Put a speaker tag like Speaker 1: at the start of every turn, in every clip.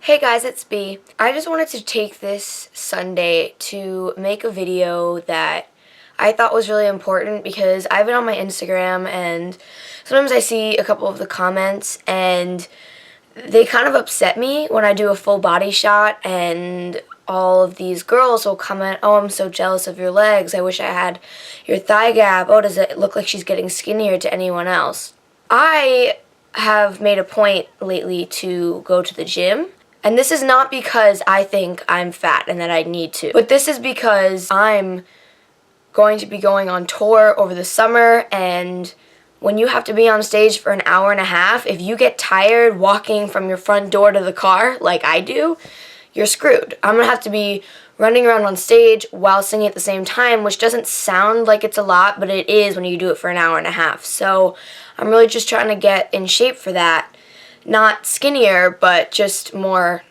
Speaker 1: Hey guys, it's B. I just wanted to take this Sunday to make a video that I thought was really important because I've been on my Instagram and sometimes I see a couple of the comments and they kind of upset me when I do a full body shot and all of these girls will comment, "Oh, I'm so jealous of your legs. I wish I had your thigh gap. Oh, does it look like she's getting skinnier to anyone else?" I have made a point lately to go to the gym. And this is not because I think I'm fat and that I need to, but this is because I'm going to be going on tour over the summer, and when you have to be on stage for an hour and a half, if you get tired walking from your front door to the car like I do, you're screwed. I'm going to have to be running around on stage while singing at the same time, which doesn't sound like it's a lot, but it is when you do it for an hour and a half. So I'm really just trying to get in shape for that. Not skinnier, but just more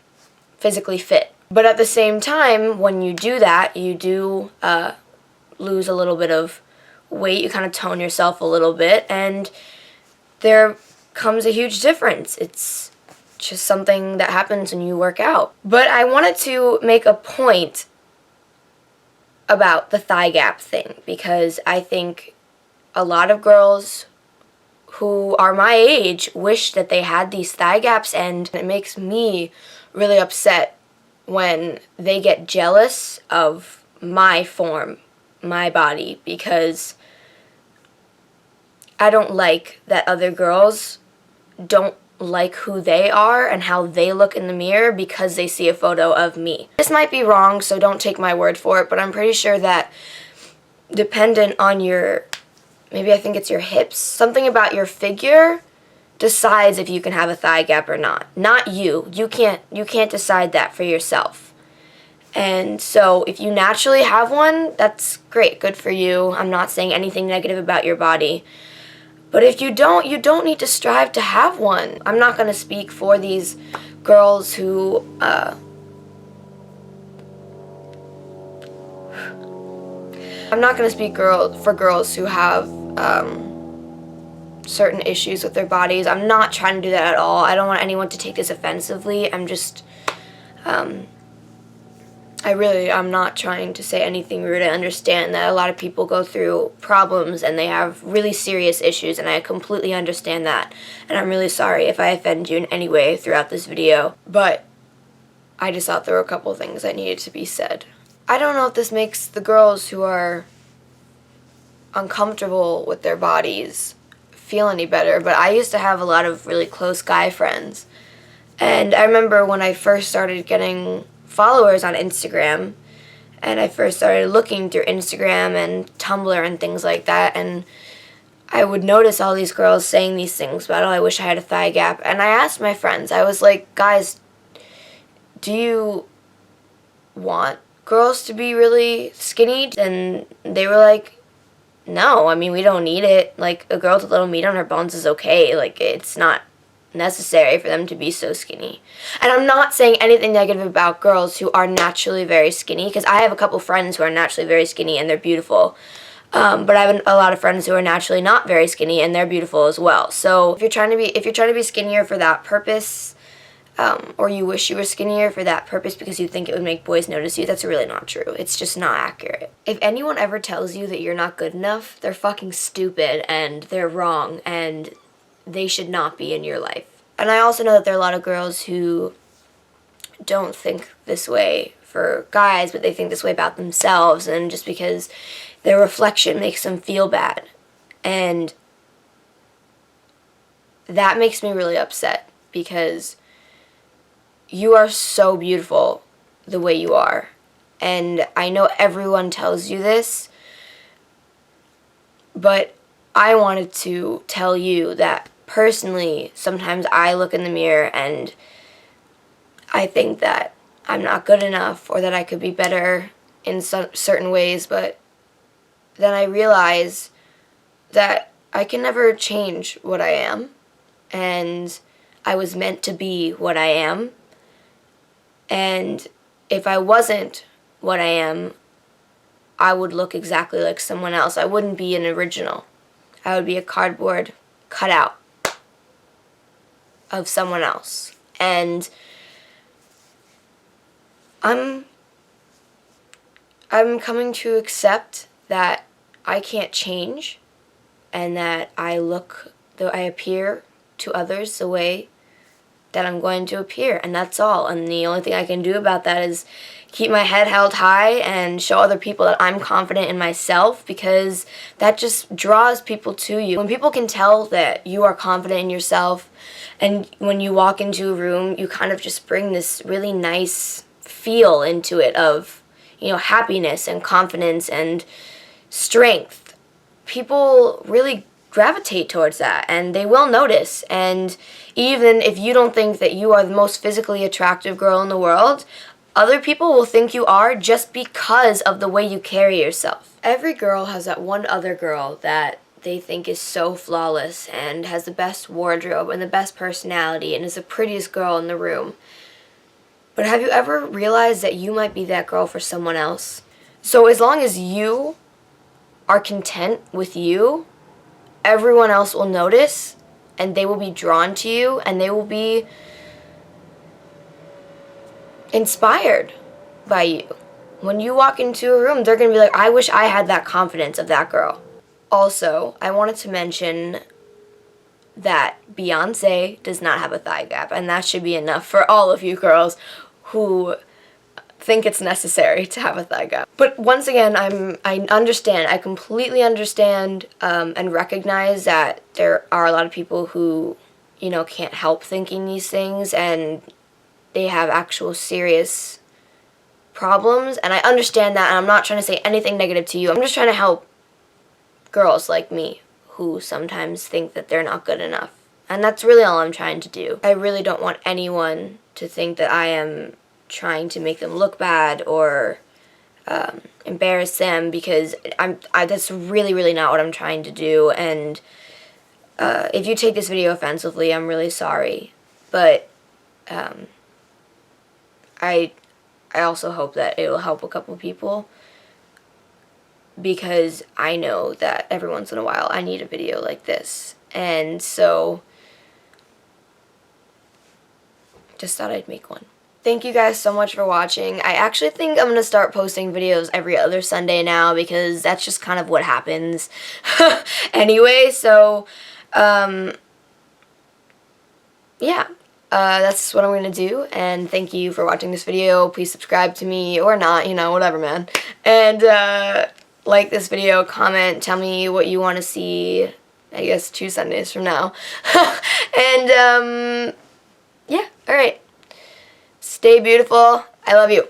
Speaker 1: physically fit. But at the same time, when you do that, you do lose a little bit of weight. You kind of tone yourself a little bit, and there comes a huge difference. It's just something that happens when you work out. But I wanted to make a point about the thigh gap thing because I think a lot of girls who are my age wish that they had these thigh gaps, and it makes me really upset when they get jealous of my form, my body, because I don't like that other girls don't like who they are and how they look in the mirror because they see a photo of me. This might be wrong, so don't take my word for it, but I'm pretty sure that dependent on your, maybe I think it's your hips, something about your figure decides if you can have a thigh gap or not. Not you. You can't decide that for yourself. And so if you naturally have one, that's great. Good for you. I'm not saying anything negative about your body. But if you don't need to strive to have one. I'm not going to speak for these girls who I'm not going to speak for girls who have certain issues with their bodies. I'm not trying to do that at all. I don't want anyone to take this offensively. I'm just, I'm not trying to say anything rude. I understand that a lot of people go through problems and they have really serious issues, and I completely understand that. And I'm really sorry if I offend you in any way throughout this video. But I just thought there were a couple things that needed to be said. I don't know if this makes the girls who are uncomfortable with their bodies feel any better, but I used to have a lot of really close guy friends. And I remember when I first started getting followers on Instagram, and I first started looking through Instagram and Tumblr and things like that, and I would notice all these girls saying these things about, "Oh, I wish I had a thigh gap." And I asked my friends, I was like, "Guys, do you want girls to be really skinny?" And they were like, "No, I mean, we don't need it. Like, a girl with a little meat on her bones is okay. Like, it's not necessary for them to be so skinny." And I'm not saying anything negative about girls who are naturally very skinny, because I have a couple friends who are naturally very skinny and they're beautiful. But I have a lot of friends who are naturally not very skinny and they're beautiful as well. So if you're trying to be skinnier for that purpose, or you wish you were skinnier for that purpose because you think it would make boys notice you, that's really not true. It's just not accurate. If anyone ever tells you that you're not good enough, they're fucking stupid and they're wrong and they should not be in your life. And I also know that there are a lot of girls who don't think this way for guys, but they think this way about themselves, and just because their reflection makes them feel bad. And that makes me really upset because you are so beautiful the way you are. And I know everyone tells you this, but I wanted to tell you that personally, sometimes I look in the mirror and I think that I'm not good enough or that I could be better in certain ways, but then I realize that I can never change what I am, and I was meant to be what I am. And if I wasn't what I am, I would look exactly like someone else. I wouldn't be an original. I would be a cardboard cutout of someone else. And I'm coming to accept that I can't change, and that I appear to others the way that I'm going to appear, and that's all. And the only thing I can do about that is keep my head held high and show other people that I'm confident in myself, because that just draws people to you. When people can tell that you are confident in yourself, and when you walk into a room, you kind of just bring this really nice feel into it of, you know, happiness and confidence and strength. People really gravitate towards that, and they will notice. And even if you don't think that you are the most physically attractive girl in the world, other people will think you are just because of the way you carry yourself. Every girl has that one other girl that they think is so flawless and has the best wardrobe and the best personality and is the prettiest girl in the room. But have you ever realized that you might be that girl for someone else? So as long as you are content with you, everyone else will notice, and they will be drawn to you, and they will be inspired by you. When you walk into a room, they're going to be like, I wish I had that confidence of that girl. Also, I wanted to mention that Beyonce does not have a thigh gap, and that should be enough for all of you girls who think it's necessary to have a thigh gap. But once again, I completely understand and recognize that there are a lot of people who, you know, can't help thinking these things, and they have actual serious problems, and I understand that, and I'm not trying to say anything negative to you. I'm just trying to help girls like me who sometimes think that they're not good enough. And that's really all I'm trying to do. I really don't want anyone to think that I am trying to make them look bad or embarrass them, because that's really, really not what I'm trying to do. And if you take this video offensively, I'm really sorry. But I also hope that it will help a couple people, because I know that every once in a while I need a video like this. And so just thought I'd make one. Thank you guys so much for watching. I actually think I'm going to start posting videos every other Sunday now, because that's just kind of what happens anyway. So, yeah, that's what I'm going to do. And thank you for watching this video. Please subscribe to me, or not, you know, whatever, man. And like this video, comment, tell me what you want to see, I guess 2 Sundays from now. And, yeah, alright. Stay beautiful. I love you.